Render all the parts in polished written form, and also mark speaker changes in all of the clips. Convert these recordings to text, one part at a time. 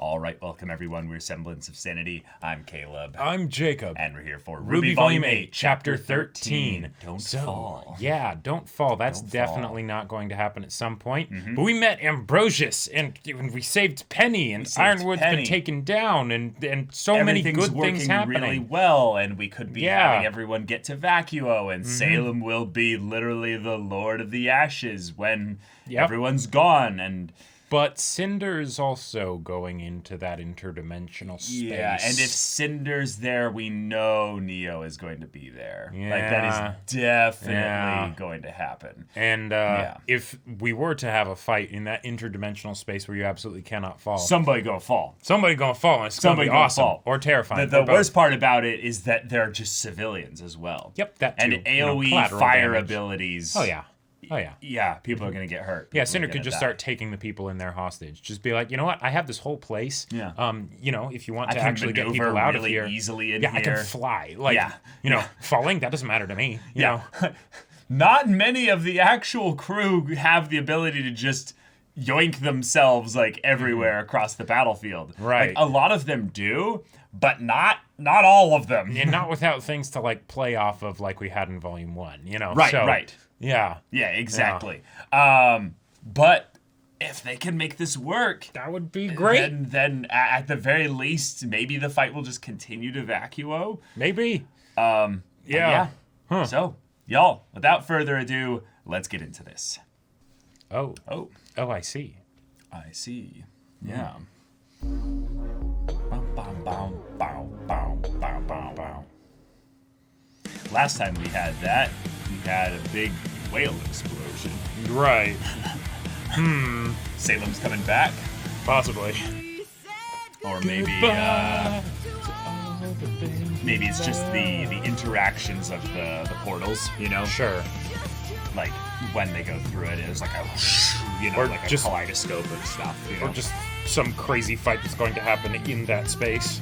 Speaker 1: All right, welcome everyone. We're Semblance of Sanity. I'm Caleb.
Speaker 2: I'm Jacob.
Speaker 1: And we're here for
Speaker 2: RWBY Volume 8, Chapter 13.
Speaker 1: Don't fall.
Speaker 2: Yeah, don't fall. That's definitely not going to happen at some point. But we met Ambrosius, and we saved Penny, and Ironwood's been taken down, and so many good things happening.
Speaker 1: Really well, and we could be having everyone get to Vacuo, and Salem will be literally the Lord of the Ashes when everyone's gone, and...
Speaker 2: But Cinder's also going into that interdimensional space.
Speaker 1: Yeah, and if Cinder's there, we know Neo is going to be there.
Speaker 2: Yeah.
Speaker 1: Like, that is definitely going to happen.
Speaker 2: And if we were to have a fight in that interdimensional space where you absolutely cannot fall.
Speaker 1: Somebody gonna fall.
Speaker 2: Somebody gonna fall, and it's gonna be awesome. Fall. Or terrifying.
Speaker 1: The worst part about it is that they're just civilians as well.
Speaker 2: Yep, that too.
Speaker 1: And AoE fire abilities.
Speaker 2: Oh, yeah. Oh, yeah.
Speaker 1: Yeah, people are going to get hurt.
Speaker 2: Yeah, Cinder could just start taking the people in there hostage. Just be like, you know what? I have this whole place.
Speaker 1: Yeah.
Speaker 2: You know, if you want to actually get people out of here.
Speaker 1: Easily in
Speaker 2: here.
Speaker 1: Yeah,
Speaker 2: I can fly. Like, you know, falling, that doesn't matter to me. You know?
Speaker 1: Not many of the actual crew have the ability to just yoink themselves, like, everywhere across the battlefield.
Speaker 2: Right.
Speaker 1: Like, a lot of them do, but not all of them.
Speaker 2: And not without things to, like, play off of like we had in Volume 1, you know?
Speaker 1: Right,
Speaker 2: so,
Speaker 1: right.
Speaker 2: Yeah.
Speaker 1: Yeah, exactly. Yeah. But if they can make this work,
Speaker 2: that would be great.
Speaker 1: Then at the very least, maybe the fight will just continue to Vacuo.
Speaker 2: Maybe.
Speaker 1: Yeah. Huh. So, y'all, without further ado, let's get into this.
Speaker 2: Oh, I see.
Speaker 1: I see. Yeah. Bow, bow, bow, bow, bow, bow, bow, bow. Last time we had that, we had a big whale explosion.
Speaker 2: Right.
Speaker 1: Salem's coming back.
Speaker 2: Possibly.
Speaker 1: Or maybe maybe it's just the interactions of the portals, you know?
Speaker 2: Sure.
Speaker 1: Like when they go through it, it's like a
Speaker 2: or
Speaker 1: like
Speaker 2: just,
Speaker 1: a kaleidoscope of stuff. You know?
Speaker 2: Or just some crazy fight that's going to happen in that space.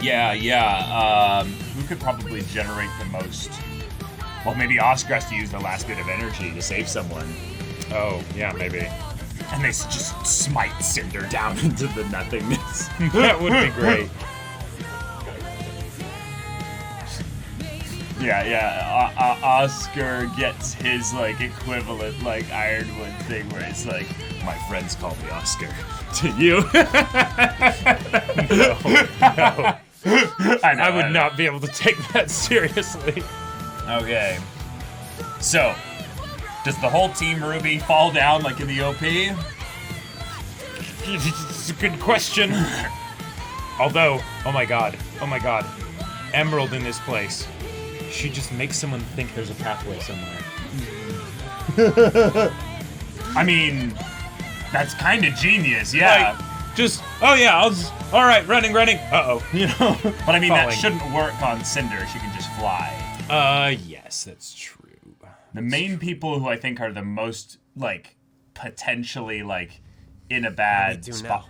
Speaker 1: Yeah. Who could probably generate the most? Well, maybe Oscar has to use the last bit of energy to save someone.
Speaker 2: Oh, yeah, maybe.
Speaker 1: And they just smite Cinder down into the nothingness.
Speaker 2: That would be great.
Speaker 1: Yeah. Oscar gets his, like, equivalent, like, Ironwood thing where it's like, my friends call me Oscar. To you?
Speaker 2: No. I would not be able to take that seriously.
Speaker 1: Okay. So, does the whole Team RWBY fall down like in the OP?
Speaker 2: It's a good question. Although, oh my god, Emerald in this place. She just makes someone think there's a pathway somewhere.
Speaker 1: I mean, that's kind of genius, yeah.
Speaker 2: Like, alright, running. Uh-oh, you know?
Speaker 1: But I mean, that shouldn't work on Cinder. She can just fly.
Speaker 2: Yes, that's true.
Speaker 1: The main people who I think are the most, like, potentially, like, in a bad spot.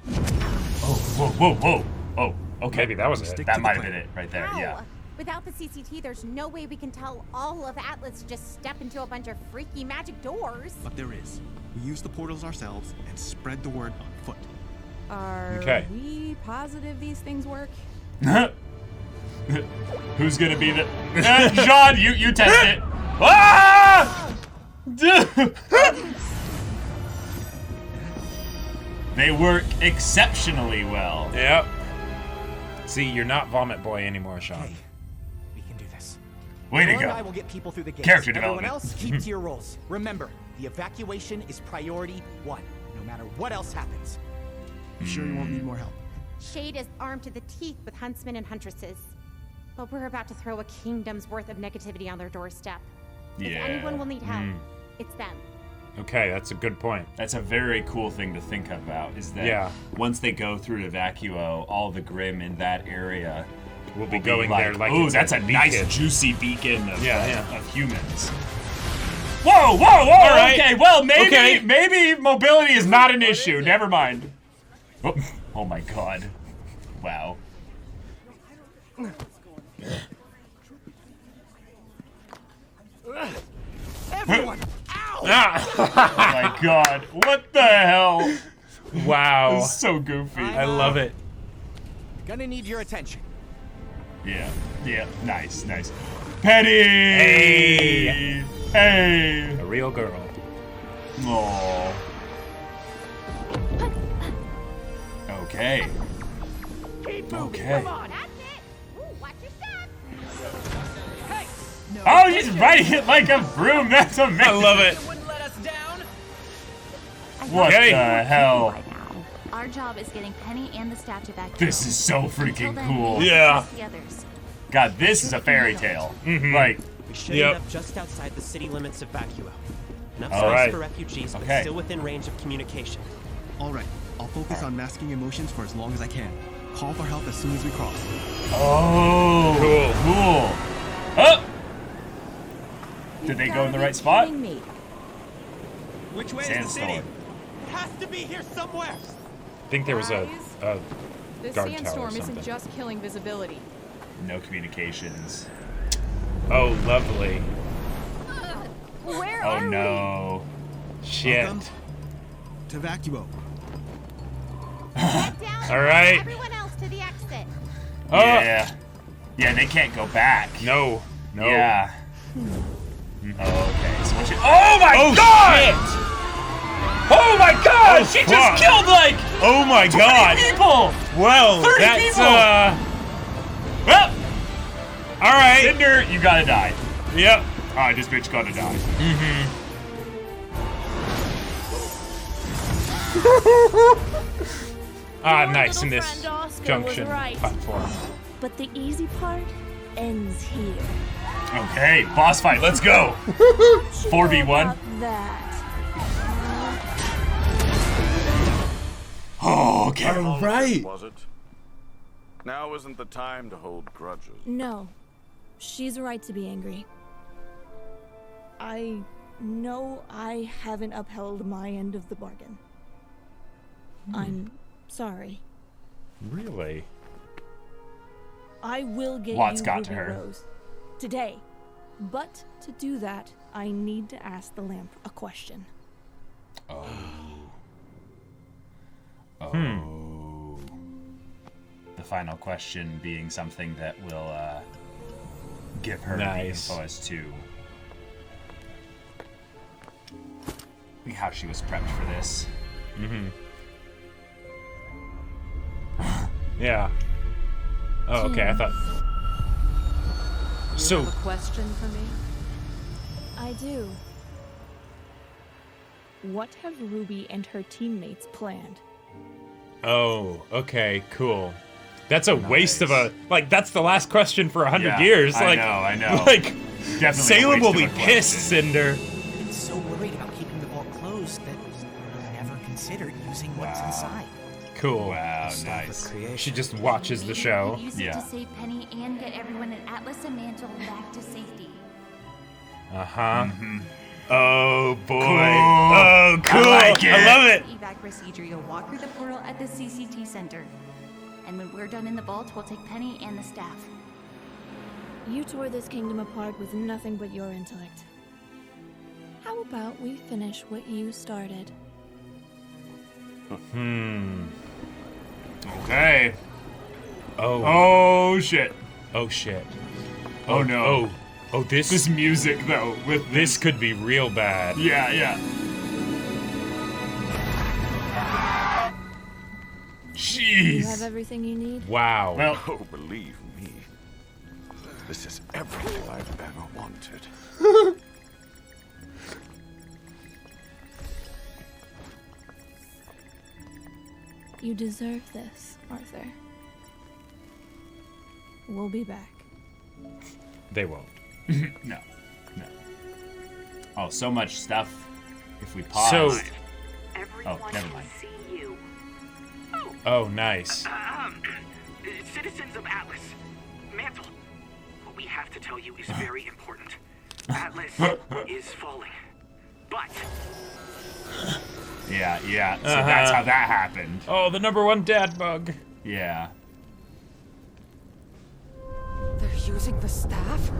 Speaker 1: Whoa. Oh, okay.
Speaker 2: Maybe that was it.
Speaker 1: That might have been it right there, yeah.
Speaker 3: Without the CCT, there's no way we can tell all of Atlas to just step into a bunch of freaky magic doors.
Speaker 4: But there is. We use the portals ourselves and spread the word on foot.
Speaker 5: Are we positive these things work?
Speaker 1: Who's gonna be the... John, you test it. Ah! They work exceptionally well.
Speaker 2: Yep. See, you're not Vomit Boy anymore, Sean.
Speaker 4: Okay. We can do this.
Speaker 1: Way to go.
Speaker 6: I will get people through the gates.
Speaker 1: Character development.
Speaker 6: Everyone else, keep to your roles. Remember, the evacuation is priority 1, no matter what else happens.
Speaker 4: You sure you won't need more help?
Speaker 3: Shade is armed to the teeth with huntsmen and huntresses. But we're about to throw a kingdom's worth of negativity on their doorstep.
Speaker 1: Yeah.
Speaker 3: If anyone will need help, it's them.
Speaker 2: Okay, that's a good point.
Speaker 1: That's a very cool thing to think about, is that once they go through to Vacuo, all the Grimm in that area
Speaker 2: will be going there like
Speaker 1: ooh,
Speaker 2: it's
Speaker 1: that's a nice
Speaker 2: beacon.
Speaker 1: Juicy beacon of humans. Whoa,
Speaker 2: All right.
Speaker 1: Okay, well, maybe mobility is not an issue. Never mind. Oh my god. Wow.
Speaker 6: Everyone, ow!
Speaker 1: Oh my god, what the hell?
Speaker 2: Wow.
Speaker 1: It's so goofy.
Speaker 2: I love it.
Speaker 6: Gonna need your attention.
Speaker 1: Yeah. Yeah. Nice. Nice. Penny.
Speaker 2: Hey.
Speaker 1: Hey.
Speaker 2: A real girl.
Speaker 1: Aww. Okay. Okay.
Speaker 3: Come on. That's it. Ooh, watch your step.
Speaker 6: Hey! No,
Speaker 1: Oh, he's riding it like a broom. That's amazing.
Speaker 2: I love it.
Speaker 6: You wouldn't let us down?
Speaker 1: What
Speaker 2: Okay.
Speaker 1: the hell?
Speaker 7: Right now. Our job is getting Penny and the staff to Vacuo.
Speaker 1: This is so freaking
Speaker 7: Until then,
Speaker 1: cool.
Speaker 7: we
Speaker 2: Yeah.
Speaker 7: assist the others.
Speaker 1: God, this is a fairy tale. Like,
Speaker 8: We should
Speaker 2: Yep.
Speaker 8: end up just outside the city limits of Vacuo. Enough
Speaker 1: All
Speaker 8: space
Speaker 1: right.
Speaker 8: for refugees, but
Speaker 1: Okay.
Speaker 8: still within range of communication.
Speaker 4: All right, I'll focus on masking emotions for as long as I can. Call for help as soon as we cross.
Speaker 1: oh, cool. Oh! Did they go in the right spot?
Speaker 5: Me.
Speaker 4: Which way is the city?
Speaker 1: Sandstorm.
Speaker 6: It has to be here somewhere.
Speaker 2: I think there was a
Speaker 5: The
Speaker 2: guard tower or
Speaker 5: sandstorm isn't
Speaker 2: something.
Speaker 5: just killing visibility.
Speaker 1: No communications.
Speaker 2: Oh, lovely.
Speaker 7: Where
Speaker 1: Oh
Speaker 7: are we?
Speaker 1: no.
Speaker 2: Shit.
Speaker 4: Welcome to Vacuo.
Speaker 3: Head down.
Speaker 2: All right.
Speaker 3: Everyone else to the exit.
Speaker 2: Oh.
Speaker 1: Yeah. Yeah, they can't go back.
Speaker 2: No. No.
Speaker 1: Yeah. Oh, okay. Switch it. Oh my
Speaker 2: Oh,
Speaker 1: god!
Speaker 2: shit.
Speaker 1: Oh my god!
Speaker 2: Oh,
Speaker 1: she
Speaker 2: fuck.
Speaker 1: just killed like
Speaker 2: Oh my
Speaker 1: 20
Speaker 2: god.
Speaker 1: people!
Speaker 2: Well,
Speaker 1: 30
Speaker 2: that's
Speaker 1: people! Well,
Speaker 2: all right.
Speaker 1: Cinder, you gotta die.
Speaker 2: Yep.
Speaker 1: Alright, this bitch gotta die.
Speaker 2: Ah, nice in this
Speaker 9: friend Oscar
Speaker 2: junction
Speaker 9: was right.
Speaker 2: platform.
Speaker 9: But the easy part ends here.
Speaker 1: Okay, boss fight, let's go! 4v1.
Speaker 9: About that.
Speaker 1: Oh, okay.
Speaker 10: Right. Was it? Now isn't the time to hold grudges.
Speaker 9: No. She's right to be angry. I know I haven't upheld my end of the bargain. I'm sorry.
Speaker 2: Really?
Speaker 9: I will get
Speaker 1: Lots
Speaker 9: you
Speaker 1: got
Speaker 9: Ruby
Speaker 1: to her.
Speaker 9: Rose today. But to do that, I need to ask the lamp a question.
Speaker 1: Oh. The final question being something that will give her
Speaker 2: Nice.
Speaker 1: the info as to how she was prepped for this.
Speaker 2: Yeah. Oh, okay. I thought. So.
Speaker 5: Have a question for me?
Speaker 9: I do. What have Ruby and her teammates planned?
Speaker 2: Oh, okay, cool. That's a waste of a that's the last question for 100
Speaker 1: Yeah,
Speaker 2: years.
Speaker 1: I
Speaker 2: Like,
Speaker 1: know, I know.
Speaker 2: Like,
Speaker 1: Definitely a
Speaker 2: Salem will
Speaker 1: waste
Speaker 2: be
Speaker 1: of a
Speaker 2: pissed,
Speaker 1: question.
Speaker 2: Cinder.
Speaker 6: I'm so worried about keeping the vault closed that I never considered using what's inside.
Speaker 2: Cool.
Speaker 1: Wow, nice.
Speaker 2: She just watches the show.
Speaker 7: Use it
Speaker 1: Yeah.
Speaker 7: to save Penny and get everyone at Atlas and Mantle back to safety.
Speaker 2: Uh-huh. Oh boy.
Speaker 1: Cool.
Speaker 2: Oh, cool.
Speaker 1: I like it.
Speaker 2: I love it.
Speaker 7: Evac procedure, you'll walk through the portal at the CCT center. And when we're done in the vault, we'll take Penny and the staff.
Speaker 9: You tore this kingdom apart with nothing but your intellect. How about we finish what you started?
Speaker 1: Okay.
Speaker 2: Oh.
Speaker 1: Oh shit.
Speaker 2: Oh shit.
Speaker 1: Oh no.
Speaker 2: Oh. Oh,
Speaker 1: This music though, with
Speaker 2: this could be real bad.
Speaker 1: Yeah, yeah.
Speaker 9: You have
Speaker 1: Jeez.
Speaker 9: everything you need?
Speaker 2: Wow.
Speaker 1: Well,
Speaker 10: Oh, believe me. This is everything I've ever wanted.
Speaker 9: You deserve this, Arthur. We'll be back.
Speaker 2: They won't.
Speaker 1: no. No. Oh, so much stuff. If we pause.
Speaker 2: So.
Speaker 1: Oh, never mind.
Speaker 2: Oh, nice.
Speaker 11: Citizens of Atlas, Mantle, what we have to tell you is very important. Atlas is falling, but
Speaker 1: Yeah, yeah. So that's how that happened.
Speaker 2: Oh, the #1 dad bug.
Speaker 1: Yeah.
Speaker 5: They're using the staff?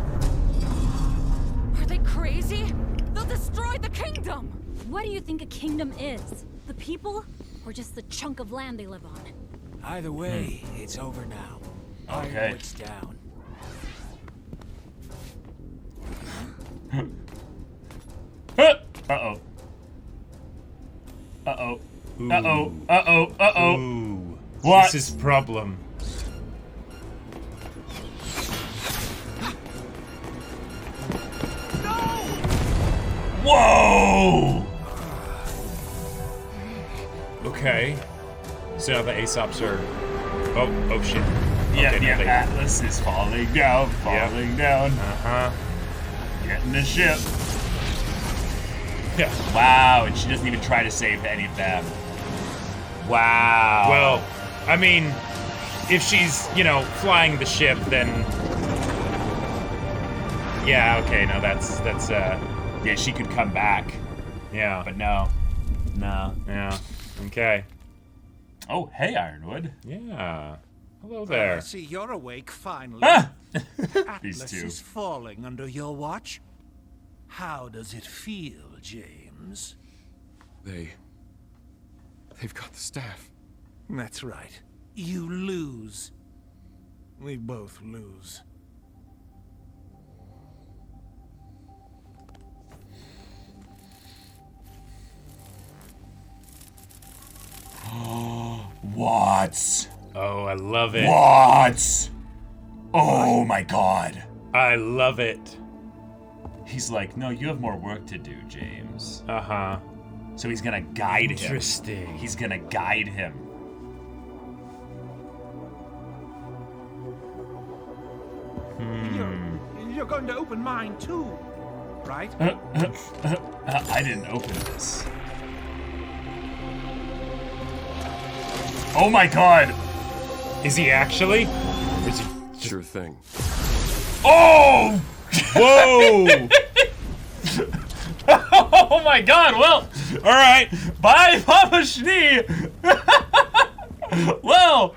Speaker 5: Are they crazy? They'll destroy the kingdom!
Speaker 7: What do you think a kingdom is? The people?
Speaker 12: or just the chunk of land they live on.
Speaker 13: Either way, it's over now.
Speaker 1: Okay.
Speaker 13: Ironwood's down.
Speaker 1: Uh-oh. Uh-oh. Uh-oh. Uh-oh. Uh-oh.
Speaker 2: Ooh.
Speaker 1: What?
Speaker 2: This is problem.
Speaker 1: Whoa!
Speaker 2: Okay. So now the Aesops are... Oh shit.
Speaker 1: Yeah,
Speaker 2: Okay,
Speaker 1: yeah,
Speaker 2: no, they-
Speaker 1: Atlas is falling down, falling down.
Speaker 2: Uh-huh.
Speaker 1: Getting the ship.
Speaker 2: Yeah.
Speaker 1: Wow, and she doesn't even try to save any of them. Wow.
Speaker 2: Well, I mean, if she's, you know, flying the ship, then... Yeah, okay, no, that's,
Speaker 1: yeah, she could come back.
Speaker 2: Yeah.
Speaker 1: But no. No.
Speaker 2: Yeah. Okay.
Speaker 1: Oh, hey, Ironwood.
Speaker 2: Yeah. Hello there.
Speaker 13: I see you're awake finally.
Speaker 1: Ah!
Speaker 13: Atlas
Speaker 1: These two.
Speaker 13: is falling under your watch. How does it feel, James?
Speaker 10: They've got the staff.
Speaker 13: That's right. You lose. We both lose.
Speaker 1: What?
Speaker 2: Oh, I love it.
Speaker 1: What? Oh my god.
Speaker 2: I love it.
Speaker 1: He's like, no, you have more work to do, James.
Speaker 2: Uh-huh.
Speaker 1: So he's gonna guide him.
Speaker 2: Interesting.
Speaker 1: He's gonna guide him.
Speaker 13: You're going to open mine too, right?
Speaker 1: I didn't open this. Oh my god!
Speaker 2: Is he actually? Or is he
Speaker 10: Sure thing.
Speaker 1: Oh!
Speaker 2: Whoa!
Speaker 1: Oh my god, well, alright. Bye, Papa Schnee! well,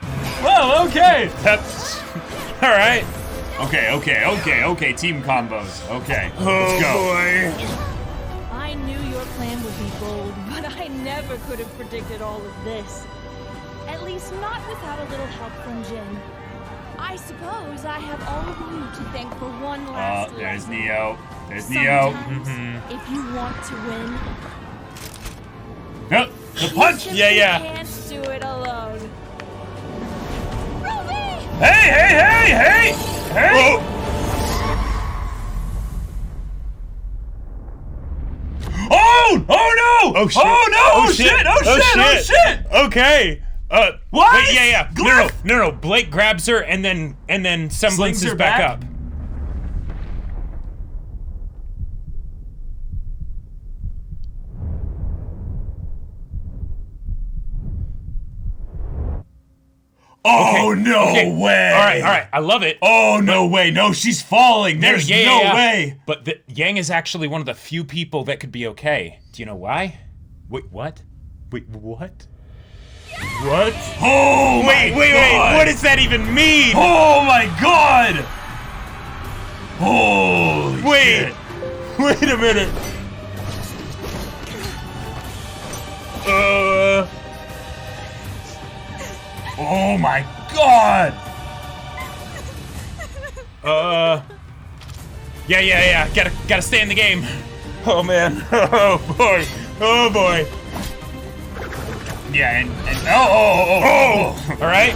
Speaker 1: okay.
Speaker 2: That's... Alright.
Speaker 1: Okay, team combos. Okay, let's go.
Speaker 2: Boy.
Speaker 9: I knew your plan would be bold, but I never could have predicted all of this. At least not without a little help from Jin. I suppose I have all of you to thank for one last
Speaker 1: there's
Speaker 9: lesson.
Speaker 1: Neo. There's Neo.
Speaker 9: Sometimes, if you want to win,
Speaker 1: No, the punch!
Speaker 9: you
Speaker 2: Yeah.
Speaker 9: can't do it alone. Ruby!
Speaker 1: Hey!
Speaker 2: Whoa.
Speaker 1: Oh no!
Speaker 2: Oh shit!
Speaker 1: Oh shit!
Speaker 2: Okay.
Speaker 1: What?
Speaker 2: Wait, yeah.
Speaker 1: Glyph!
Speaker 2: No. Blake grabs her and then Semblance
Speaker 1: Slings
Speaker 2: is
Speaker 1: her
Speaker 2: back
Speaker 1: back?
Speaker 2: up.
Speaker 1: Oh no way!
Speaker 2: All right. I love it.
Speaker 1: Oh no way! No, she's falling. There's no way.
Speaker 2: But Yang is actually one of the few people that could be okay. Do you know why? Wait, what? Wait, what? What?
Speaker 1: Oh my
Speaker 2: Wait.
Speaker 1: God.
Speaker 2: What does that even mean?
Speaker 1: Oh my god! Holy shit.
Speaker 2: Wait a minute.
Speaker 1: Oh my god!
Speaker 2: Yeah. Gotta stay in the game. Oh man. Oh boy.
Speaker 1: Yeah, and oh.
Speaker 2: All right.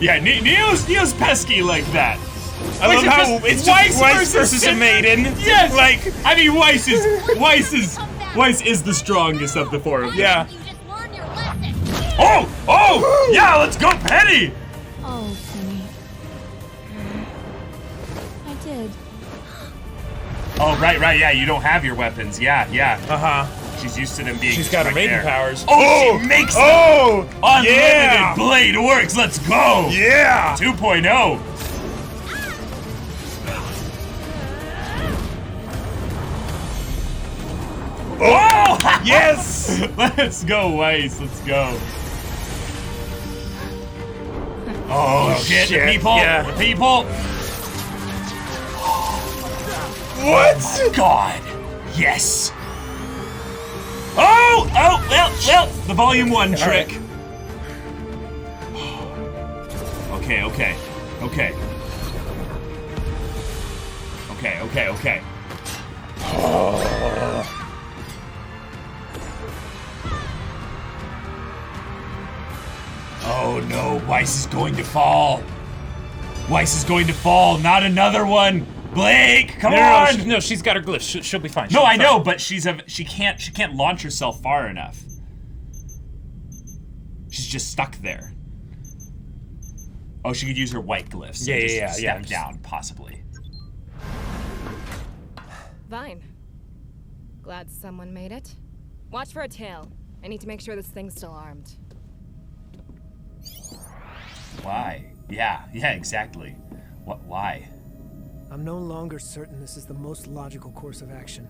Speaker 1: Yeah, Neo's pesky like that.
Speaker 2: I love how it's just Weiss versus a maiden.
Speaker 1: Yes.
Speaker 2: Like,
Speaker 1: I mean, Weiss is the strongest of the four of them.
Speaker 2: yeah.
Speaker 1: Oh! Yeah, let's go, Penny!
Speaker 9: Oh, Penny. I did.
Speaker 1: Oh, right, yeah, you don't have your weapons. Yeah.
Speaker 2: Uh-huh.
Speaker 1: She's used to them being
Speaker 2: She's got her
Speaker 1: right
Speaker 2: maiden
Speaker 1: there.
Speaker 2: powers.
Speaker 1: Oh, she makes them!
Speaker 2: Oh!
Speaker 1: Unlimited
Speaker 2: Yeah!
Speaker 1: blade works, let's go!
Speaker 2: Yeah!
Speaker 1: 2.0. Oh!
Speaker 2: Yes!
Speaker 1: Let's go, Weiss, let's go. Oh, shit, the people!
Speaker 2: Yeah.
Speaker 1: The people!
Speaker 2: What?
Speaker 1: Oh my god! Yes! Oh! Oh, well, the volume 1 trick.
Speaker 2: Right.
Speaker 1: Okay. Oh no, Weiss is going to fall. Not another one. Blake, come on!
Speaker 2: No, she's got her glyph. She'll be fine.
Speaker 1: No, I know, but she can't launch herself far enough. She's just stuck there. Oh, she could use her white glyphs.
Speaker 2: Yeah.
Speaker 1: Step down, possibly.
Speaker 5: Fine. Glad someone made it. Watch for a tail. I need to make sure this thing's still armed.
Speaker 1: Why? Yeah, exactly. Why?
Speaker 14: I'm no longer certain this is the most logical course of action.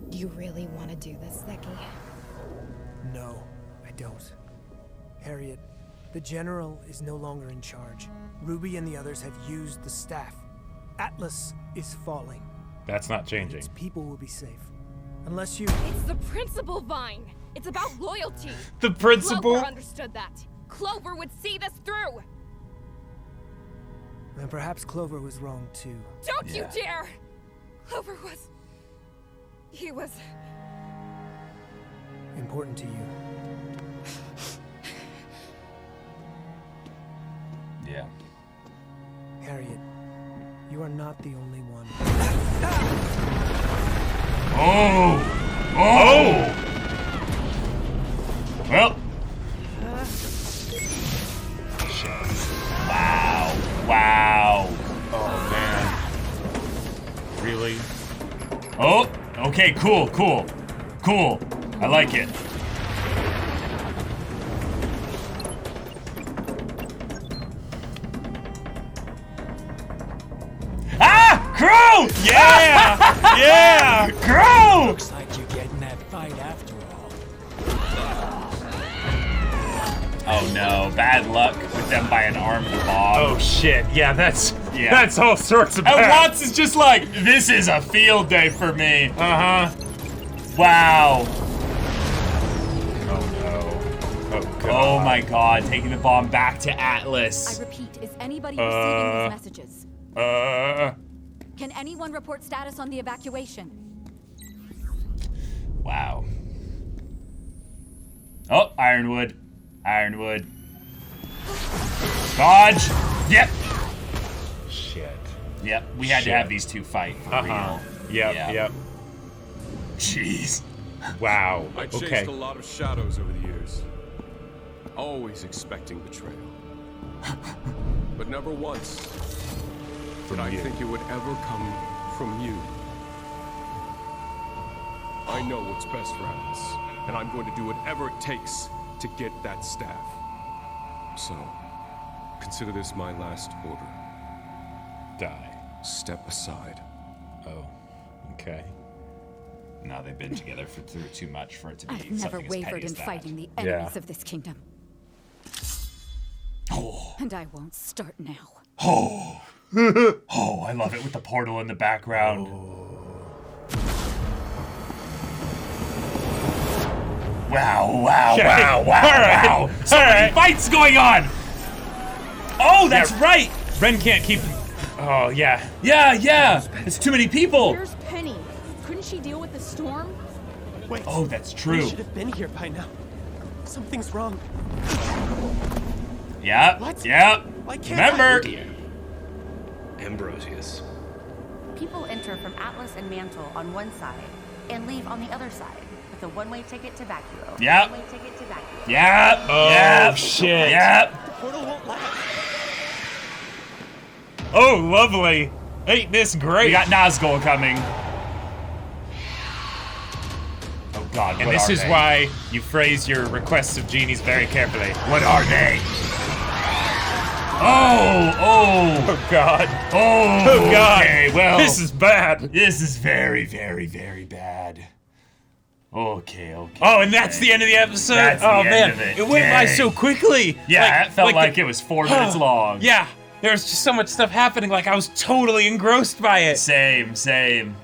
Speaker 5: Do you really want to do this, Becky?
Speaker 14: No, I don't. Harriet, the General is no longer in charge. RWBY and the others have used the staff. Atlas is falling.
Speaker 2: That's not changing.
Speaker 14: Its people will be safe. Unless you...
Speaker 5: It's the principle, Vine! It's about loyalty!
Speaker 2: The principle?
Speaker 5: Clover understood that! Clover would see this through!
Speaker 14: And perhaps Clover was wrong too.
Speaker 5: Don't you dare! Clover was... He was...
Speaker 14: important to you.
Speaker 1: Yeah.
Speaker 14: Harriet, you are not the only one.
Speaker 1: Oh! Well. Wow.
Speaker 2: Oh, man. Really?
Speaker 1: Oh, okay, cool. I like it. Ah! Crow! Yeah! Crow!
Speaker 6: Looks like you're getting that fight after all.
Speaker 1: Oh no, bad luck with them by an armed bomb.
Speaker 2: Oh shit, yeah, that's all sorts of bad.
Speaker 1: And Watts is just like, this is a field day for me.
Speaker 2: Uh-huh.
Speaker 1: Wow.
Speaker 2: Oh no. Oh god.
Speaker 1: Oh my god, taking the bomb back to Atlas.
Speaker 15: I repeat, is anybody receiving these messages? Can anyone report status on the evacuation?
Speaker 1: Wow. Oh, Ironwood. Dodge! Yep.
Speaker 2: Shit.
Speaker 1: Yep, we had to have these two fight for real.
Speaker 2: Yep.
Speaker 1: Jeez.
Speaker 2: Wow.
Speaker 10: I chased a lot of shadows over the years. Always expecting betrayal. But never once did I think it would ever come from you. I know what's best for Atlas, and I'm going to do whatever it takes to get that staff. So, consider this my last order.
Speaker 2: Die.
Speaker 10: Step aside.
Speaker 2: Oh, okay.
Speaker 1: No, they've been together through too much for it to be
Speaker 15: I've never
Speaker 1: something as petty
Speaker 15: wavered
Speaker 1: as
Speaker 15: in
Speaker 1: that.
Speaker 15: fighting the enemies of this kingdom.
Speaker 1: Oh.
Speaker 15: And I won't start now.
Speaker 1: Oh. Oh, I love it with the portal in the background. Wow. So many fights going on. Oh, that's right.
Speaker 2: Ren can't keep... Oh, yeah.
Speaker 1: Yeah. It's too many people.
Speaker 9: Where's Penny? Couldn't she deal with the storm?
Speaker 6: Wait.
Speaker 1: Oh, that's true.
Speaker 6: We should have been here by now. Something's wrong.
Speaker 1: Yep.
Speaker 6: What?
Speaker 1: Yep.
Speaker 6: Why can't
Speaker 1: Remember.
Speaker 16: Ambrosius.
Speaker 17: People enter from Atlas and Mantle on one side and leave on the other side with a one-way ticket to Vacuo.
Speaker 1: Yep.
Speaker 17: One-way ticket to Vacuo.
Speaker 1: Yep.
Speaker 2: Oh,
Speaker 1: yep.
Speaker 2: shit.
Speaker 1: Yep.
Speaker 6: The portal won't let us.
Speaker 2: Oh, lovely. Ain't this great?
Speaker 1: We got Nazgul coming. Oh god,
Speaker 2: and this is why you phrase your requests of genies very carefully.
Speaker 1: What are they? Oh
Speaker 2: god.
Speaker 1: Oh
Speaker 2: god.
Speaker 1: Okay, well,
Speaker 2: this is bad.
Speaker 1: This is very, very, very bad. Okay.
Speaker 2: Oh, and that's the end of the episode?
Speaker 1: That's the
Speaker 2: man.
Speaker 1: end of it.
Speaker 2: It went by so quickly.
Speaker 1: Yeah, it felt like it was 4 minutes long.
Speaker 2: Yeah. There was just so much stuff happening, like I was totally engrossed by it.
Speaker 1: Same.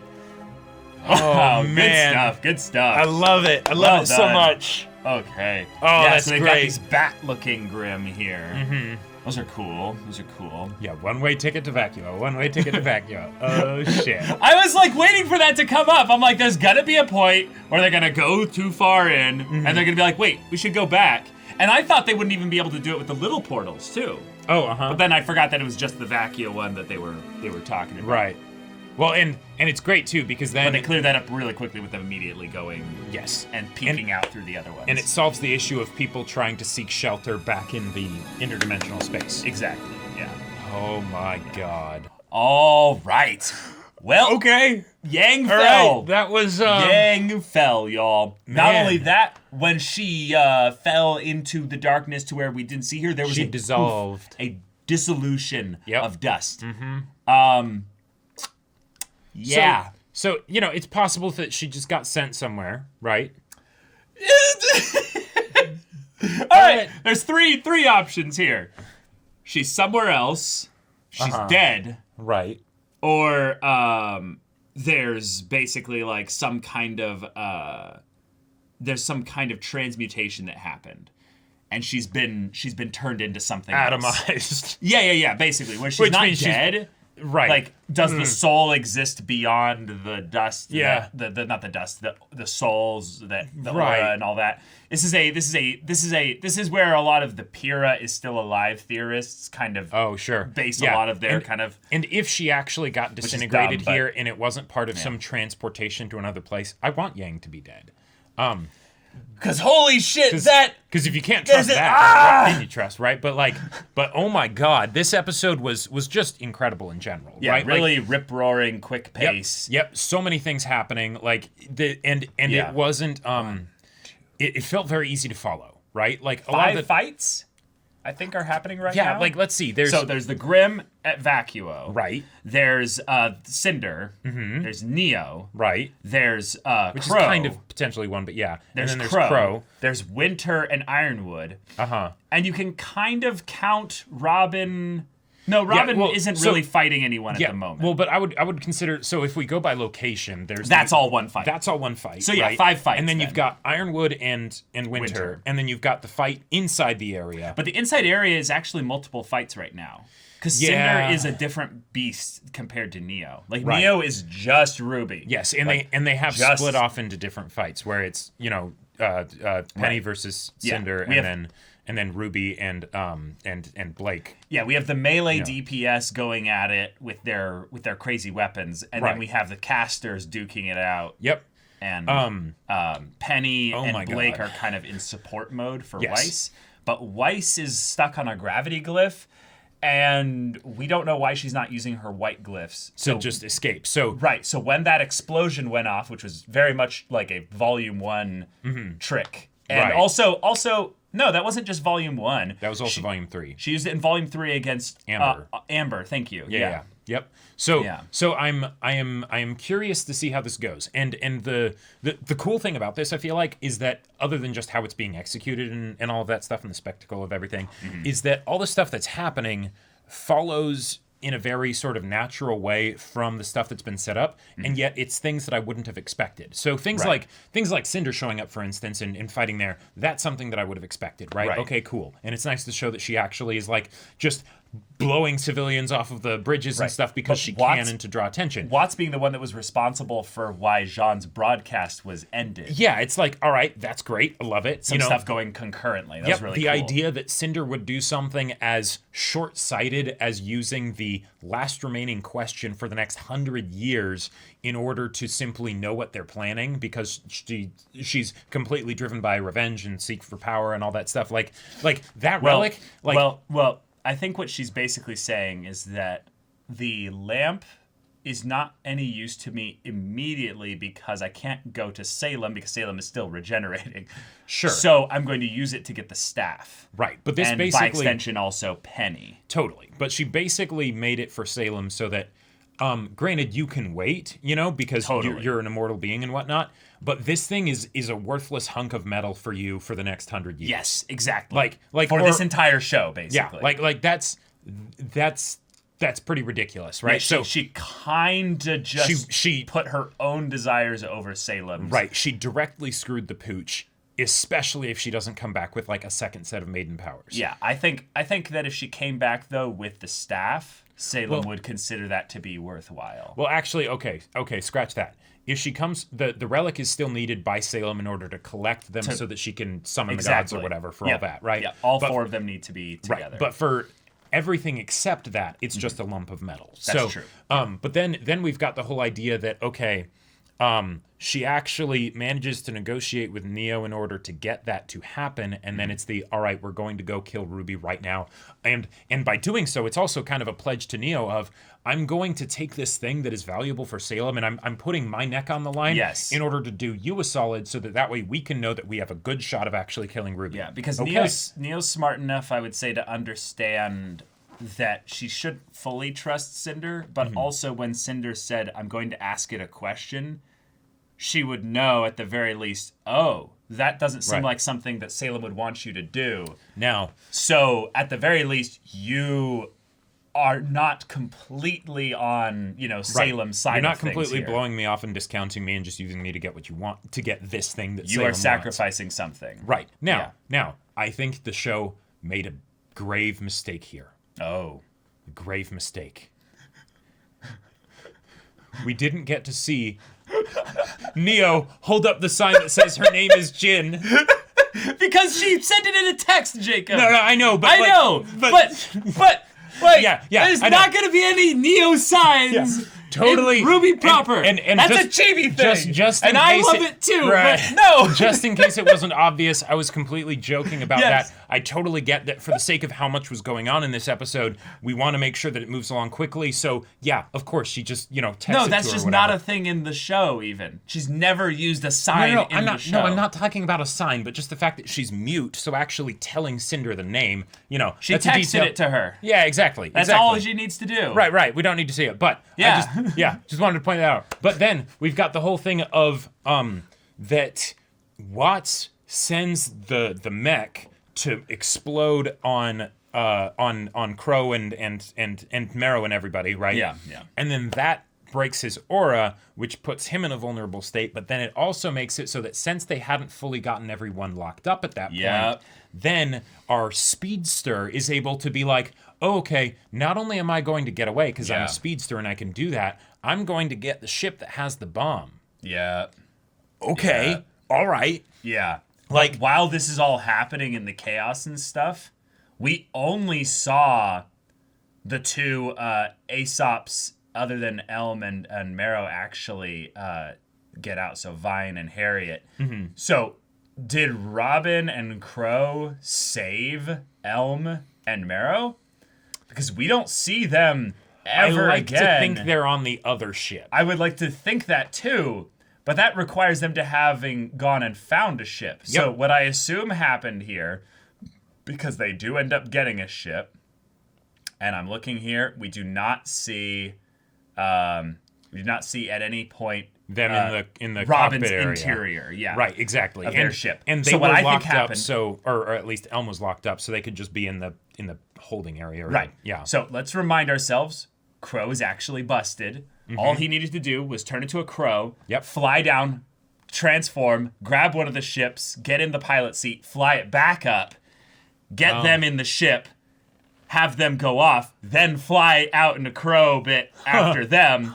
Speaker 2: Oh,
Speaker 1: Good
Speaker 2: man.
Speaker 1: stuff. Good stuff.
Speaker 2: I love it. I love it so much.
Speaker 1: Okay.
Speaker 2: Oh,
Speaker 1: yeah,
Speaker 2: that's
Speaker 1: so they've
Speaker 2: great.
Speaker 1: got these bat-looking Grim here.
Speaker 2: Mm-hmm.
Speaker 1: Those are cool. Those are cool.
Speaker 2: Yeah, one-way ticket to Vacuo. One-way ticket to Vacuo. Oh, shit.
Speaker 1: I was like waiting for that to come up. I'm like, there's gonna be a point where they're gonna go too far in, and they're gonna be like, wait, we should go back. And I thought they wouldn't even be able to do it with the little portals too.
Speaker 2: Oh, uh-huh.
Speaker 1: But then I forgot that it was just the Vacuo one that they were talking about.
Speaker 2: Right. Well, and it's great too because then
Speaker 1: But they cleared that up really quickly with them immediately going and peeking out through the other ones.
Speaker 2: And it solves the issue of people trying to seek shelter back in the interdimensional space.
Speaker 1: Exactly. Yeah.
Speaker 2: Oh my god.
Speaker 1: All right. Well,
Speaker 2: okay.
Speaker 1: Yang
Speaker 2: All
Speaker 1: fell.
Speaker 2: right, that was
Speaker 1: Yang fell, y'all. Not
Speaker 2: Man.
Speaker 1: only that, when she fell into the darkness to where we didn't see her, there was
Speaker 2: She
Speaker 1: a
Speaker 2: dissolved.
Speaker 1: a dissolution of dust.
Speaker 2: Mm-hmm.
Speaker 1: Yeah.
Speaker 2: So it's possible that she just got sent somewhere, right?
Speaker 1: All right. There's three options here. She's somewhere else. She's dead.
Speaker 2: Right.
Speaker 1: Or there's basically like some kind of transmutation that happened, and she's been turned into something
Speaker 2: Atomized.
Speaker 1: else. Yeah. Basically, where she's not dead.
Speaker 2: Right.
Speaker 1: Like, does the soul exist beyond the dust?
Speaker 2: Yeah.
Speaker 1: Not the dust. The souls the
Speaker 2: Right.
Speaker 1: aura and all that. This is where a lot of the Pyrrha is still alive theorists kind of base a lot of their kind of.
Speaker 2: And if she actually got
Speaker 1: is
Speaker 2: disintegrated
Speaker 1: dumb,
Speaker 2: here and it wasn't part of some transportation to another place, I want Yang to be dead.
Speaker 1: Because holy shit,
Speaker 2: because if you can't trust that, what can you trust, right? But oh my god, this episode was just incredible in general.
Speaker 1: Yeah,
Speaker 2: right?
Speaker 1: really rip roaring, quick pace.
Speaker 2: Yep, so many things happening. It wasn't. It felt very easy to follow, right? Like a lot of the
Speaker 1: fights, I think, are happening right now.
Speaker 2: Yeah, like let's see. There's
Speaker 1: the Grim at Vacuo.
Speaker 2: Right.
Speaker 1: There's Cinder. Mm-hmm. There's Neo.
Speaker 2: Right.
Speaker 1: There's
Speaker 2: which
Speaker 1: Crow.
Speaker 2: is kind of potentially one, but yeah.
Speaker 1: There's
Speaker 2: and then there's Crow.
Speaker 1: There's Winter and Ironwood. And you can kind of count Robin. No, Robin isn't really fighting anyone at the moment.
Speaker 2: Well, but I would consider, so if we go by location,
Speaker 1: that's all one fight.
Speaker 2: That's all one fight.
Speaker 1: So yeah,
Speaker 2: right?
Speaker 1: 5 fights.
Speaker 2: And then you've got Ironwood and Winter, and then you've got the fight inside the area.
Speaker 1: But the inside area is actually multiple fights right now. Because Cinder is a different beast compared to Neo. Like Neo is just Ruby.
Speaker 2: Yes, and they have split off into different fights where it's Penny versus Cinder, and then Ruby and Blake.
Speaker 1: Yeah, we have the melee DPS going at it with their crazy weapons, and then we have the casters duking it out.
Speaker 2: Yep.
Speaker 1: And Penny and Blake are kind of in support mode for Weiss, but Weiss is stuck on a gravity glyph, and we don't know why she's not using her white glyphs.
Speaker 2: So just escape. So
Speaker 1: so when that explosion went off, which was very much like a Volume 1 trick, and also. No, that wasn't just Volume 1.
Speaker 2: That was also Volume 3.
Speaker 1: She used it in Volume 3 against
Speaker 2: Amber.
Speaker 1: Amber, thank you.
Speaker 2: Yeah. Yep. So I am curious to see how this goes. And the cool thing about this, I feel like, is that other than just how it's being executed and all of that stuff and the spectacle of everything, is that all the stuff that's happening follows in a very sort of natural way from the stuff that's been set up, and yet it's things that I wouldn't have expected. So things like Cinder showing up, for instance, and fighting there, that's something that I would have expected, right? Okay, cool. And it's nice to show that she actually is like just blowing civilians off of the bridges and stuff because she can and to draw attention.
Speaker 1: Watts being the one that was responsible for why Jean's broadcast was ended.
Speaker 2: Yeah, it's like, all right, that's great. I love it.
Speaker 1: Some stuff going concurrently. That was really cool.
Speaker 2: The idea that Cinder would do something as short-sighted as using the last remaining question for the next 100 years in order to simply know what they're planning because she's completely driven by revenge and seek for power and all that stuff. Like that relic.
Speaker 1: Well, I think what she's basically saying is that the lamp is not any use to me immediately because I can't go to Salem because Salem is still regenerating.
Speaker 2: Sure.
Speaker 1: So I'm going to use it to get the staff.
Speaker 2: Right. But this
Speaker 1: and
Speaker 2: basically,
Speaker 1: by extension, also Penny.
Speaker 2: Totally. But she basically made it for Salem so that, granted, you can wait, because you're an immortal being and whatnot. But this thing is a worthless hunk of metal for you for the next 100 years.
Speaker 1: Yes, exactly.
Speaker 2: Like
Speaker 1: for this entire show, basically.
Speaker 2: Yeah, like that's That's pretty ridiculous, right?
Speaker 1: Yeah, she kind of just
Speaker 2: she
Speaker 1: put her own desires over Salem's.
Speaker 2: Right. She directly screwed the pooch, especially if she doesn't come back with like a second set of maiden powers.
Speaker 1: Yeah, I think that if she came back though with the staff, Salem would consider that to be worthwhile.
Speaker 2: Well, actually, okay, scratch that. If she comes, the relic is still needed by Salem in order to collect them so that she can summon the gods or whatever for all that, right?
Speaker 1: Yeah, all 4 of them need to be together.
Speaker 2: Right, but for everything except that, it's just a lump of metal.
Speaker 1: That's true.
Speaker 2: But then we've got the whole idea that, okay, she actually manages to negotiate with Neo in order to get that to happen, and then it's all right, we're going to go kill Ruby right now. And by doing so, it's also kind of a pledge to Neo of, I'm going to take this thing that is valuable for Salem, and I'm putting my neck on the line in order to do you a solid, so that way we can know that we have a good shot of actually killing Ruby.
Speaker 1: Yeah, because Neo's smart enough, I would say, to understand that she should fully trust Cinder, but also when Cinder said, I'm going to ask it a question, she would know at the very least, oh, that doesn't seem like something that Salem would want you to do.
Speaker 2: Now.
Speaker 1: So at the very least, you are not completely on, Salem's side.
Speaker 2: You're not
Speaker 1: of things
Speaker 2: completely
Speaker 1: here.
Speaker 2: blowing me off and discounting me and just using me to get what you want, to get this thing that
Speaker 1: you
Speaker 2: Salem
Speaker 1: are sacrificing something.
Speaker 2: Right. Now, I think the show made a grave mistake here.
Speaker 1: Oh.
Speaker 2: A grave mistake. We didn't get to see Neo hold up the sign that says her name is Jin.
Speaker 1: Because she sent it in a text, Jacob.
Speaker 2: No, I know, but
Speaker 1: yeah, there's not going to be any Neo signs.
Speaker 2: Totally
Speaker 1: in RWBY proper.
Speaker 2: And
Speaker 1: that's
Speaker 2: just,
Speaker 1: a chibi thing.
Speaker 2: Just
Speaker 1: and I love it too, but no.
Speaker 2: Just in case it wasn't obvious, I was completely joking about that. I totally get that for the sake of how much was going on in this episode, we want to make sure that it moves along quickly. So, yeah, of course, she just, texts it to her.
Speaker 1: No, that's just not a thing in the show, even. She's never used a sign in the show.
Speaker 2: No, I'm not talking about a sign, but just the fact that she's mute, so actually telling Cinder the name,
Speaker 1: She
Speaker 2: that's
Speaker 1: texted it to her.
Speaker 2: Yeah, exactly.
Speaker 1: That's all she needs to do.
Speaker 2: Right. We don't need to see it, but just wanted to point that out. But then we've got the whole thing of that Watts sends the mech to explode on Crow and Marrow and everybody, right?
Speaker 1: Yeah.
Speaker 2: And then that breaks his aura, which puts him in a vulnerable state, but then it also makes it so that since they hadn't fully gotten everyone locked up at that point, then our speedster is able to be like, oh, okay, not only am I going to get away because I'm a speedster and I can do that, I'm going to get the ship that has the bomb.
Speaker 1: Yeah.
Speaker 2: Okay.
Speaker 1: Yeah.
Speaker 2: All right.
Speaker 1: Yeah. Like, while this is all happening in the chaos and stuff, we only saw the two Aesops, other than Elm and Marrow, actually get out. So Vine and Harriet.
Speaker 2: Mm-hmm.
Speaker 1: So did Robin and Crow save Elm and Marrow? Because we don't see them ever again.
Speaker 2: I like to think they're on the other ship.
Speaker 1: I would like to think that too. But that requires them to having gone and found a ship. So what I assume happened here, because they do end up getting a ship, and I'm looking here, we do not see at any point
Speaker 2: them in the
Speaker 1: Robin's
Speaker 2: cockpit area.
Speaker 1: Interior. Yeah,
Speaker 2: right, exactly,
Speaker 1: of their ship.
Speaker 2: And they
Speaker 1: so
Speaker 2: were
Speaker 1: what I
Speaker 2: locked
Speaker 1: think happened,
Speaker 2: up, or at least Elm was locked up, so they could just be in the holding area.
Speaker 1: Right.
Speaker 2: Yeah.
Speaker 1: So let's remind ourselves, Crow is actually busted. Mm-hmm. All he needed to do was turn into a crow, fly down, transform, grab one of the ships, get in the pilot seat, fly it back up, get them in the ship, have them go off, then fly out in a crow bit after them,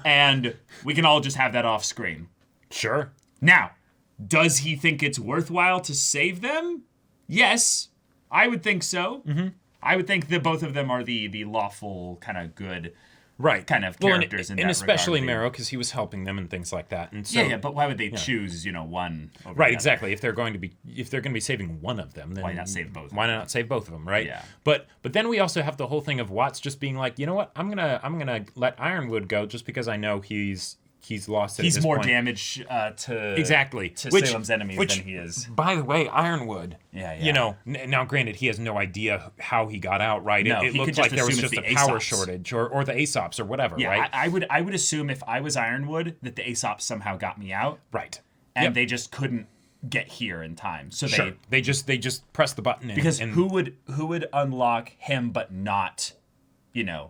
Speaker 1: and we can all just have that off screen.
Speaker 2: Sure.
Speaker 1: Now, does he think it's worthwhile to save them? Yes, I would think so.
Speaker 2: Mm-hmm.
Speaker 1: I would think that both of them are the lawful, kind of good kind of
Speaker 2: in
Speaker 1: characters in that regard.
Speaker 2: And especially Marrow, because he was helping them and things like that. And so,
Speaker 1: yeah, but why would they choose, one over
Speaker 2: right,
Speaker 1: the
Speaker 2: exactly. If they're going to be saving one of them, then
Speaker 1: why not save both?
Speaker 2: Why not save both of them, right?
Speaker 1: Yeah.
Speaker 2: But then we also have the whole thing of Watts just being like, you know what, I'm gonna let Ironwood go just because I know he's lost it.
Speaker 1: He's
Speaker 2: at this
Speaker 1: more
Speaker 2: point.
Speaker 1: damage to Salem's enemies than he is.
Speaker 2: By the way, Ironwood.
Speaker 1: Yeah.
Speaker 2: Now granted, he has no idea how he got out. Right?
Speaker 1: No,
Speaker 2: it looked like there was just a power shortage, or the Aesops or whatever.
Speaker 1: Yeah,
Speaker 2: right?
Speaker 1: I would assume if I was Ironwood that the Aesops somehow got me out.
Speaker 2: Right.
Speaker 1: And they just couldn't get here in time. So
Speaker 2: they just pressed the button.
Speaker 1: Because who would unlock him but not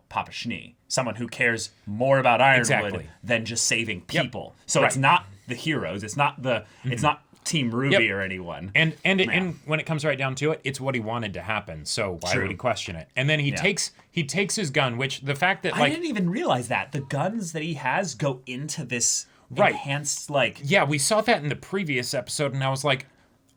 Speaker 1: Papa Schnee, someone who cares more about Ironwood than just saving people. So it's not the heroes. It's not it's not Team RWBY or anyone.
Speaker 2: And when it comes right down to it, it's what he wanted to happen. So why would he question it? And then he takes his gun, which the fact that
Speaker 1: I didn't even realize that the guns that he has go into this enhanced
Speaker 2: we saw that in the previous episode, and I was like,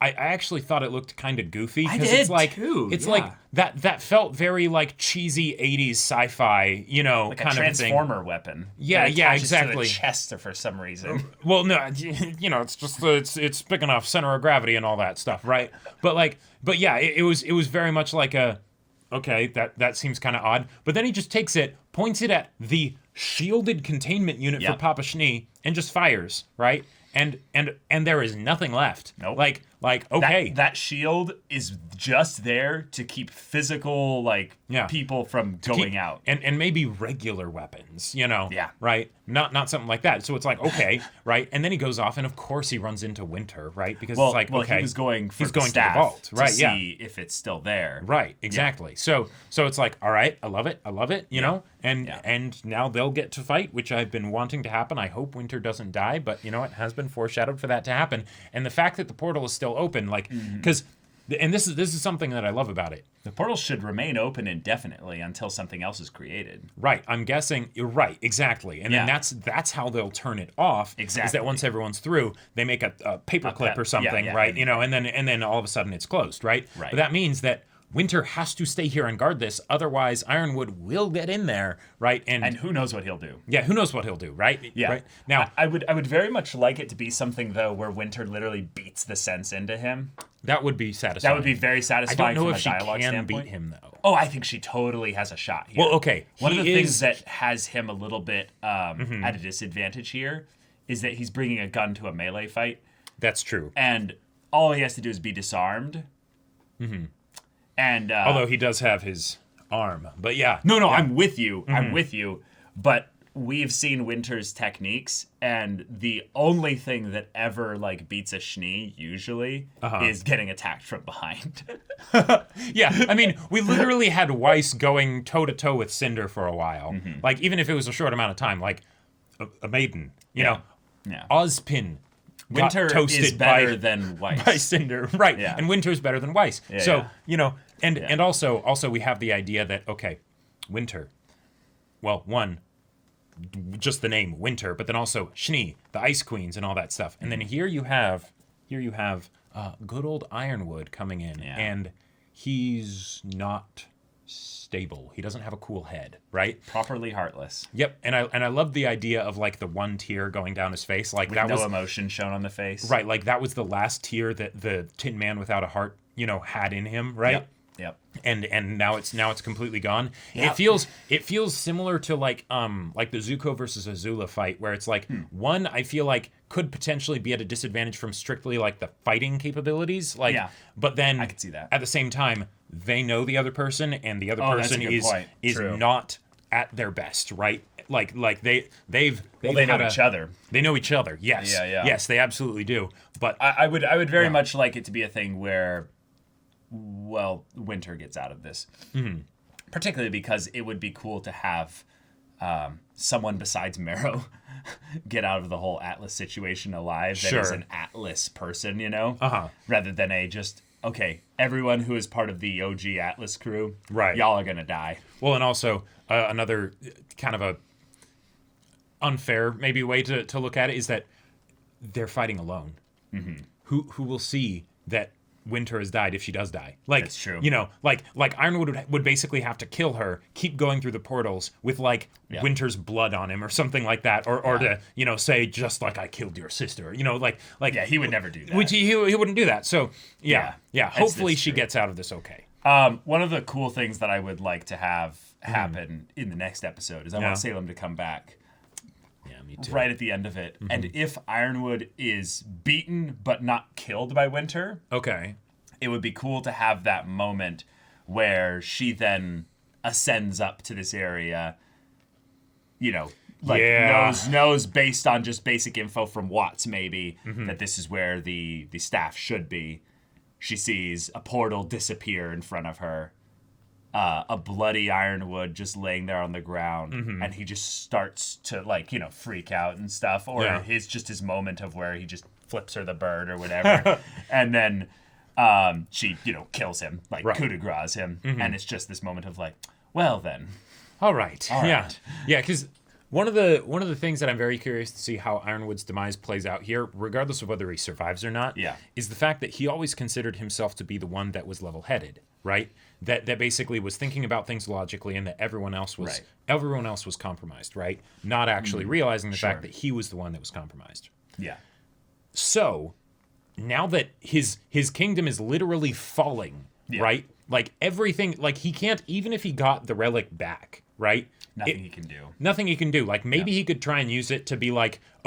Speaker 2: I actually thought it looked kind of goofy.
Speaker 1: I did
Speaker 2: it's like,
Speaker 1: too.
Speaker 2: It's like that felt very like cheesy 80s sci-fi,
Speaker 1: like
Speaker 2: kind
Speaker 1: a Transformer
Speaker 2: of thing.
Speaker 1: Weapon.
Speaker 2: Yeah, exactly.
Speaker 1: To the chest for some reason.
Speaker 2: Well, no, it's just it's big enough, center of gravity and all that stuff, right? But yeah, it was very much like okay, that seems kind of odd. But then he just takes it, points it at the shielded containment unit for Papa Schnee, and just fires, right? And there is nothing left.
Speaker 1: Nope.
Speaker 2: Like okay.
Speaker 1: That shield is just there to keep physical people from going out.
Speaker 2: And maybe regular weapons, right? Not something like that. So it's like, okay, right? And then he goes off, and of course he runs into Winter, right? Because it's like, okay,
Speaker 1: he was going to the
Speaker 2: vault, right?
Speaker 1: To see if it's still there.
Speaker 2: Right, exactly. Yeah. So it's like, all right, I love it, you know? And now they'll get to fight, which I've been wanting to happen. I hope Winter doesn't die, but it has been foreshadowed for that to happen. And the fact that the portal is still open, because and this is something that I love about it.
Speaker 1: The portal should remain open indefinitely until something else is created.
Speaker 2: Right. I'm guessing you're right. Exactly. And then that's how they'll turn it off.
Speaker 1: Exactly.
Speaker 2: Is that once everyone's through, they make a paper clip or something, right? And then all of a sudden it's closed, right?
Speaker 1: Right.
Speaker 2: But that means that Winter has to stay here and guard this, otherwise Ironwood will get in there, right?
Speaker 1: And who knows what he'll do?
Speaker 2: Yeah, who knows what he'll do, right?
Speaker 1: Yeah.
Speaker 2: Right? Now,
Speaker 1: I would very much like it to be something though where Winter literally beats the sense into him.
Speaker 2: That would be satisfying.
Speaker 1: That would be very satisfying.
Speaker 2: I don't know
Speaker 1: from
Speaker 2: if she
Speaker 1: dialogue
Speaker 2: can
Speaker 1: standpoint.
Speaker 2: beat him though.
Speaker 1: Oh, I think she totally has a shot here.
Speaker 2: Well, okay.
Speaker 1: One of the things that has him a little bit at a disadvantage here is that he's bringing a gun to a melee fight.
Speaker 2: That's true.
Speaker 1: And all he has to do is be disarmed.
Speaker 2: Mm-hmm.
Speaker 1: And
Speaker 2: although he does have his arm, but yeah.
Speaker 1: No, I'm with you. I'm with you. But we've seen Winter's techniques, and the only thing that ever beats a Schnee usually is getting attacked from behind.
Speaker 2: Yeah, I mean, we literally had Weiss going toe to toe with Cinder for a while. Even if it was a short amount of time, a maiden, you know, Ozpin.
Speaker 1: Winter is better than Weiss.
Speaker 2: By Cinder, right?
Speaker 1: Yeah.
Speaker 2: And Winter's better than Weiss. And also we have the idea that Winter. Well, one, just the name Winter, but then also Schnee, the Ice Queens, and all that stuff. And then here you have good old Ironwood coming in, and he's not stable. He doesn't have a cool head, right?
Speaker 1: Properly heartless.
Speaker 2: Yep, and I love the idea of the one tear going down his face,
Speaker 1: with that no emotion shown on the face.
Speaker 2: Right, that was the last tear that the Tin Man without a heart, had in him, right?
Speaker 1: Yep.
Speaker 2: And now it's completely gone.
Speaker 1: Yep.
Speaker 2: It feels similar to the Zuko versus Azula fight, where it's one I feel could potentially be at a disadvantage from strictly the fighting capabilities, but then
Speaker 1: I could see that.
Speaker 2: At the same time, they know the other person, and the other person is not at their best, right? They've
Speaker 1: they know each other.
Speaker 2: They know each other. Yes.
Speaker 1: Yeah.
Speaker 2: Yes, they absolutely do. But
Speaker 1: I would very much like it to be a thing where, well, Winter gets out of this. Particularly because it would be cool to have someone besides Marrow get out of the whole Atlas situation alive. That is an Atlas person, rather than everyone who is part of the OG Atlas crew,
Speaker 2: right?
Speaker 1: Y'all are gonna die.
Speaker 2: Well, and also another kind of a unfair maybe way to look at it is that they're fighting alone. Who will see that Winter has died if she does die?
Speaker 1: That's true.
Speaker 2: Ironwood would basically have to kill her, keep going through the portals with Winter's blood on him or something like that, or to say just I killed your sister,
Speaker 1: he would never do that.
Speaker 2: Which he wouldn't do that. So yeah. Hopefully she gets out of this okay.
Speaker 1: One of the cool things that I would like to have happen in the next episode is I want Salem to come back.
Speaker 2: Yeah, me too.
Speaker 1: Right at the end of it. And if Ironwood is beaten but not killed by Winter, it would be cool to have that moment where she then ascends up to this area, knows based on just basic info from Watts maybe that this is where the staff should be. She sees a portal disappear in front of her. a bloody Ironwood just laying there on the ground, and he just starts to freak out and stuff, or his moment of where he just flips her the bird or whatever, and then she kills him, coup de grace him, and it's just this moment of well then,
Speaker 2: all right. Because one of the things that I'm very curious to see how Ironwood's demise plays out here, regardless of whether he survives or not, is the fact that he always considered himself to be the one that was level-headed, right? That basically was thinking about things logically, and that everyone else was compromised, right? Not actually realizing the fact that he was the one that was compromised.
Speaker 1: Yeah.
Speaker 2: So now that his kingdom is literally falling, right? Everything, he can't, even if he got the relic back, right?
Speaker 1: Nothing he can do.
Speaker 2: Nothing he can do. Maybe he could try and use it to be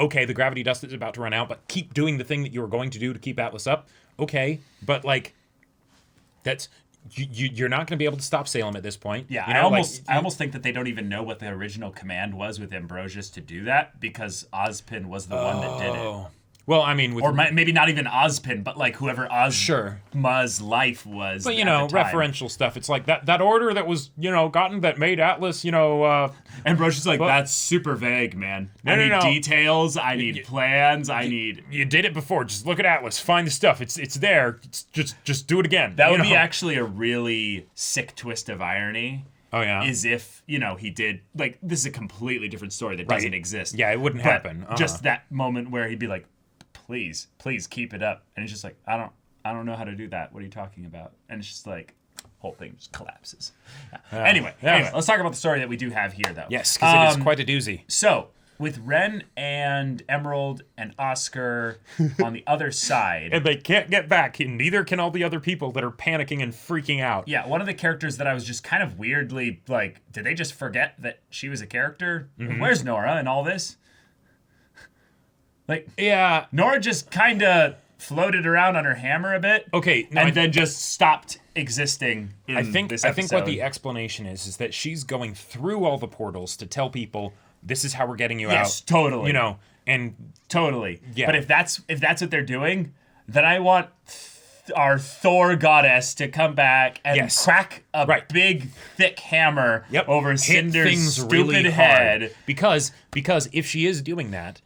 Speaker 2: okay, the gravity dust is about to run out, but keep doing the thing that you were going to do to keep Atlas up. Okay, but that's... You're not going to be able to stop Salem at this point.
Speaker 1: Yeah, I almost think that they don't even know what the original command was with Ambrosius to do that, because Ozpin was the one that did it.
Speaker 2: Well, I mean...
Speaker 1: maybe not even Ozpin, but whoever Ozma's life was.
Speaker 2: But, referential stuff. It's that order that was, gotten that made Atlas,
Speaker 1: Ambrosius that's super vague, man. I need details. I need plans.
Speaker 2: You did it before. Just look at Atlas. Find the stuff. It's there. Just do it again.
Speaker 1: That would be actually a really sick twist of irony.
Speaker 2: Oh, yeah?
Speaker 1: Is if, he did... this is a completely different story that doesn't exist.
Speaker 2: Yeah, it wouldn't happen.
Speaker 1: Just that moment where he'd be please keep it up, and it's just I don't know how to do that. What are you talking about? And it's just whole thing just collapses. Anyway, let's talk about the story that we do have here, though.
Speaker 2: Yes, because it is quite a doozy.
Speaker 1: So with Ren and Emerald and Oscar on the other side,
Speaker 2: and they can't get back, and neither can all the other people that are panicking and freaking out.
Speaker 1: Yeah, one of the characters that I was just kind of weirdly did they just forget that she was a character? Where's Nora in all this? Nora just kind of floated around on her hammer a bit.
Speaker 2: Okay,
Speaker 1: then just stopped existing in this episode.
Speaker 2: I think what the explanation is that she's going through all the portals to tell people this is how we're getting you out.
Speaker 1: Yes, totally.
Speaker 2: And
Speaker 1: totally.
Speaker 2: Yeah.
Speaker 1: But if that's what they're doing, then I want our Thor goddess to come back and crack a big, thick hammer over Cinder's stupid really head.
Speaker 2: Because if she is doing that,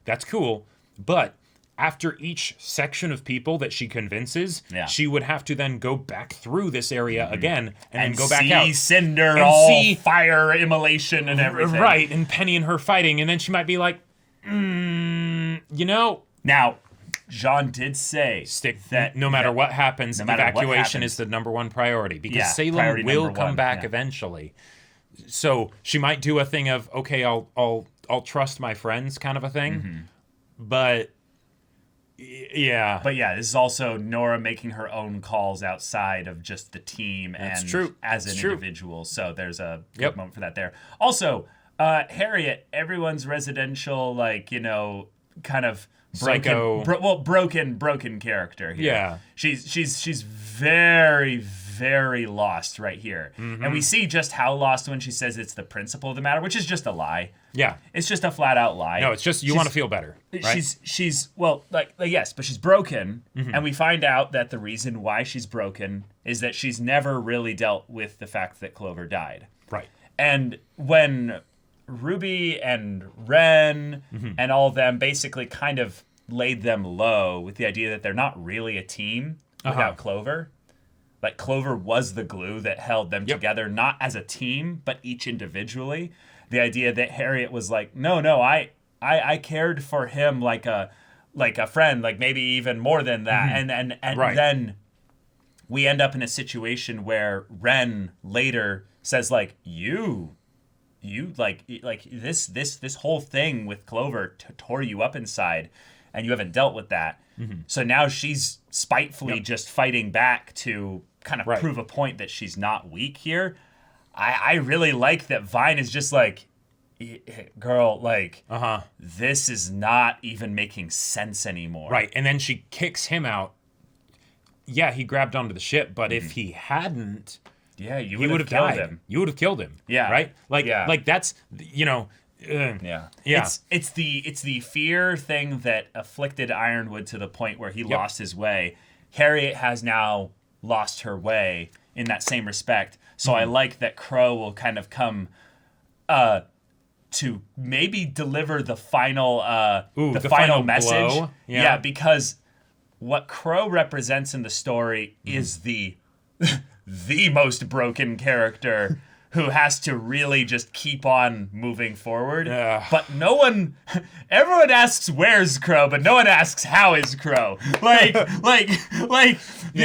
Speaker 2: that's cool. But after each section of people that she convinces, she would have to then go back through this area again and then go back out.
Speaker 1: See Cinder and all fire immolation and everything.
Speaker 2: Right, and Penny and her fighting, and then she might be
Speaker 1: Now, Jean did say
Speaker 2: that no matter what happens, evacuation is the number one priority, because Salem will come back eventually. So she might do a thing of, okay, I'll trust my friends kind of a thing. But yeah.
Speaker 1: But yeah, this is also Nora making her own calls outside of just the team as an individual. So there's a good moment for that there. Also, Harriet, everyone's residential, kind of broken character here.
Speaker 2: Yeah.
Speaker 1: She's very, very lost right here. And we see just how lost when she says it's the principle of the matter, which is just a lie.
Speaker 2: Yeah.
Speaker 1: It's just a flat out lie.
Speaker 2: No, it's just you want to feel better. Right?
Speaker 1: She's yes, but she's broken. And we find out that the reason why she's broken is that she's never really dealt with the fact that Clover died.
Speaker 2: Right.
Speaker 1: And when Ruby and Ren and all of them basically kind of laid them low with the idea that they're not really a team without Clover. Clover was the glue that held them together, not as a team, but each individually. The idea that Harriet was no, I cared for him like a friend, maybe even more than that. And then we end up in a situation where Ren later says you this whole thing with Clover tore you up inside, and you haven't dealt with that. So now she's spitefully just fighting back to kind of prove a point that she's not weak here. I really like that Vine is just girl, this is not even making sense anymore.
Speaker 2: Right, and then she kicks him out. Yeah, he grabbed onto the ship, but if he hadn't...
Speaker 1: Yeah, you would have killed him.
Speaker 2: You would have killed him.
Speaker 1: Yeah.
Speaker 2: Right? That's,
Speaker 1: Yeah. It's the fear thing that afflicted Ironwood to the point where he lost his way. Harriet has now lost her way in that same respect. So I like that Crow will kind of come to maybe deliver the final the final message.
Speaker 2: Blow.
Speaker 1: Yeah, because what Crow represents in the story is the most broken character who has to really just keep on moving forward. But everyone asks where's Crow, but no one asks how is Crow. The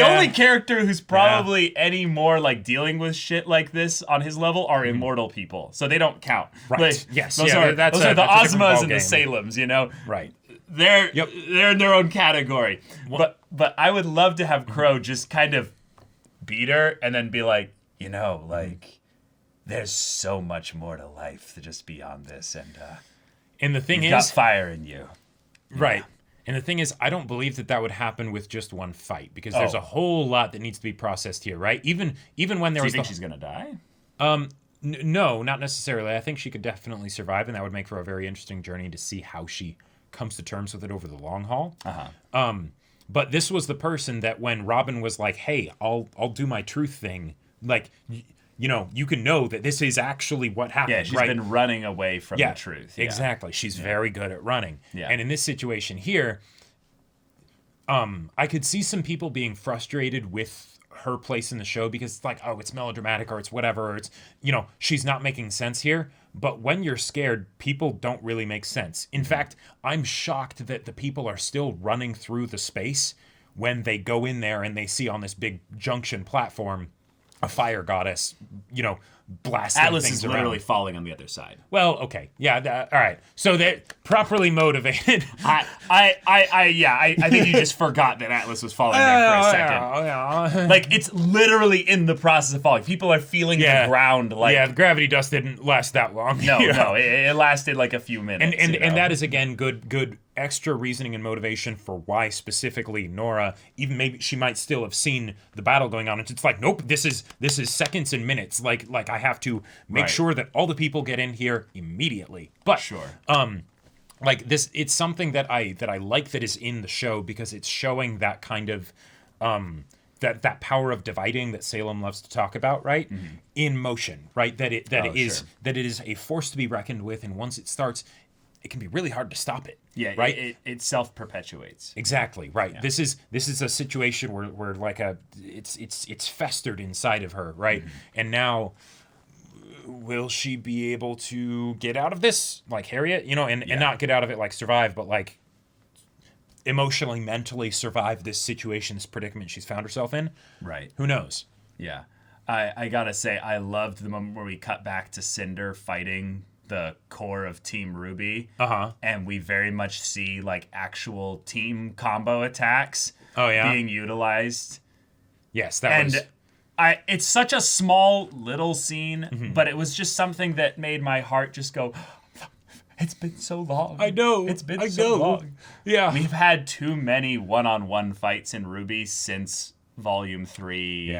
Speaker 1: only character who's probably any more like dealing with shit like this on his level are immortal people, so they don't count.
Speaker 2: Right. Yes.
Speaker 1: Those are the Ozmas and the Salems, you know.
Speaker 2: Right.
Speaker 1: They're in their own category. But I would love to have Crow just kind of beat her and then be like, there's so much more to life to just beyond this,
Speaker 2: and the thing
Speaker 1: you've got fire in you.
Speaker 2: Right. Yeah. And the thing is, I don't believe that would happen with just one fight, because there's a whole lot that needs to be processed here, right? Even when there was.
Speaker 1: Do you think she's gonna die?
Speaker 2: No, not necessarily. I think she could definitely survive, and that would make for a very interesting journey to see how she comes to terms with it over the long haul. But this was the person that when Robin was like, "Hey, I'll do my truth thing," like. You can know that this is actually what happened.
Speaker 1: Yeah, she's been running away from the truth. Yeah.
Speaker 2: Exactly. She's very good at running.
Speaker 1: Yeah.
Speaker 2: And in this situation here, I could see some people being frustrated with her place in the show because it's like, oh, it's melodramatic or it's whatever. Or it's, she's not making sense here. But when you're scared, people don't really make sense. In fact, I'm shocked that the people are still running through the space when they go in there and they see on this big junction platform a fire goddess, blasting
Speaker 1: Atlas
Speaker 2: things
Speaker 1: is literally
Speaker 2: around.
Speaker 1: Falling on the other side.
Speaker 2: Well, okay, yeah, all right. So they're properly motivated.
Speaker 1: I think you just forgot that Atlas was falling there for a second.
Speaker 2: Yeah.
Speaker 1: Like it's literally in the process of falling. People are feeling the ground. Like
Speaker 2: the gravity dust didn't last that long.
Speaker 1: No, it lasted like a few minutes.
Speaker 2: And that is again good extra reasoning and motivation for why specifically Nora, even maybe she might still have seen the battle going on. It's like, nope, this is seconds and minutes. Like I have to make sure that all the people get in here immediately. But like this, it's something that I like that is in the show because it's showing that kind of that power of dividing that Salem loves to talk about, right? In motion, right? That it is a force to be reckoned with, and once it starts, it can be really hard to stop it.
Speaker 1: Yeah,
Speaker 2: right.
Speaker 1: It self-perpetuates.
Speaker 2: Exactly right. Yeah. This is a situation where like it's festered inside of her, right? And now, will she be able to get out of this like Harriet? And not get out of it like survive, but like emotionally, mentally survive this situation, this predicament she's found herself in.
Speaker 1: Right.
Speaker 2: Who knows?
Speaker 1: Yeah. I gotta say, I loved the moment where we cut back to Cinder fighting the core of Team RWBY, and we very much see like actual team combo attacks being utilized.
Speaker 2: Yes,
Speaker 1: it's such a small little scene, but it was just something that made my heart just go, it's been so long.
Speaker 2: I know.
Speaker 1: It's been so long.
Speaker 2: Yeah.
Speaker 1: We've had too many one-on-one fights in RWBY since Volume 3,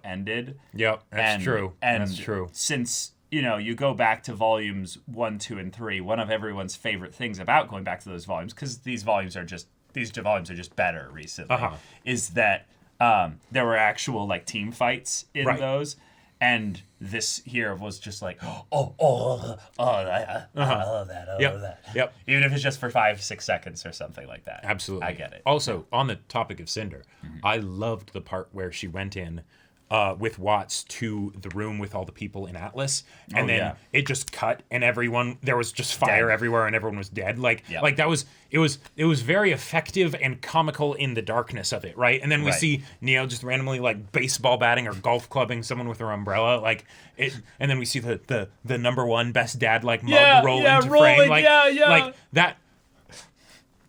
Speaker 1: ended.
Speaker 2: Yep, that's true.
Speaker 1: And
Speaker 2: that's true.
Speaker 1: Since you go back to volumes 1, 2, and 3. One of everyone's favorite things about going back to those volumes, because these two volumes are just better recently, is that there were actual like team fights in those, and this here was just like I love that. I love that.
Speaker 2: Yep.
Speaker 1: Even if it's just for 5-6 seconds or something like that.
Speaker 2: Absolutely,
Speaker 1: I get it.
Speaker 2: Also, on the topic of Cinder, I loved the part where she went in with Watts to the room with all the people in Atlas, and then it just cut, and there was just fire everywhere, and everyone was dead. Like that was it was very effective and comical in the darkness of it, right? And then we see Neo just randomly like baseball batting or golf clubbing someone with her umbrella, like it, and then we see the number one best dad like mug roll into frame, like that.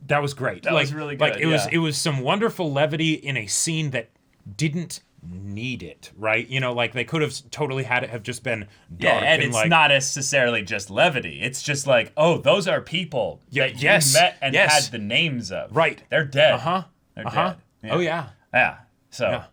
Speaker 2: That was great.
Speaker 1: That was really good.
Speaker 2: Like it was some wonderful levity in a scene that didn't need it, right? Like they could have totally had it have just been dark.
Speaker 1: Yeah, and it's
Speaker 2: like,
Speaker 1: not necessarily just levity. It's just like, oh, those are people that you met and had the names of.
Speaker 2: Right.
Speaker 1: They're dead. They're dead.
Speaker 2: Yeah. Oh, yeah.
Speaker 1: Yeah. So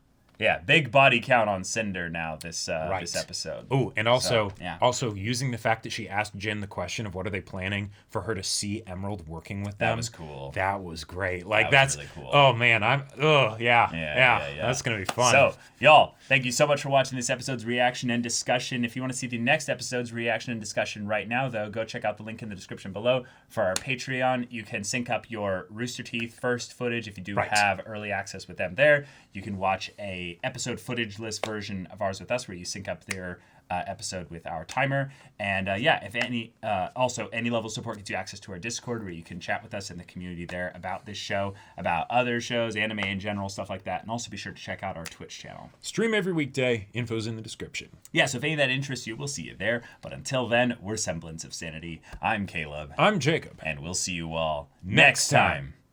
Speaker 1: Yeah, big body count on Cinder now this episode.
Speaker 2: Oh, and also,
Speaker 1: So,
Speaker 2: also using the fact that she asked Jin the question of what are they planning for her to see Emerald working with them.
Speaker 1: That was cool.
Speaker 2: That was great. Like
Speaker 1: That was
Speaker 2: that's
Speaker 1: really cool.
Speaker 2: Oh man, yeah. That's gonna be fun.
Speaker 1: So, y'all, thank you so much for watching this episode's reaction and discussion. If you want to see the next episode's reaction and discussion right now, though, go check out the link in the description below for our Patreon. You can sync up your Rooster Teeth first footage if you do have early access with them there. You can watch a episode footage list version of ours with us where you sync up their episode with our timer. And if any, also any level of support gets you access to our Discord where you can chat with us in the community there about this show, about other shows, anime in general, stuff like that. And also be sure to check out our Twitch channel.
Speaker 2: Stream every weekday. Info's in the description.
Speaker 1: Yeah, so if any of that interests you, we'll see you there. But until then, we're Semblance of Sanity. I'm Caleb.
Speaker 2: I'm Jacob.
Speaker 1: And we'll see you all next time.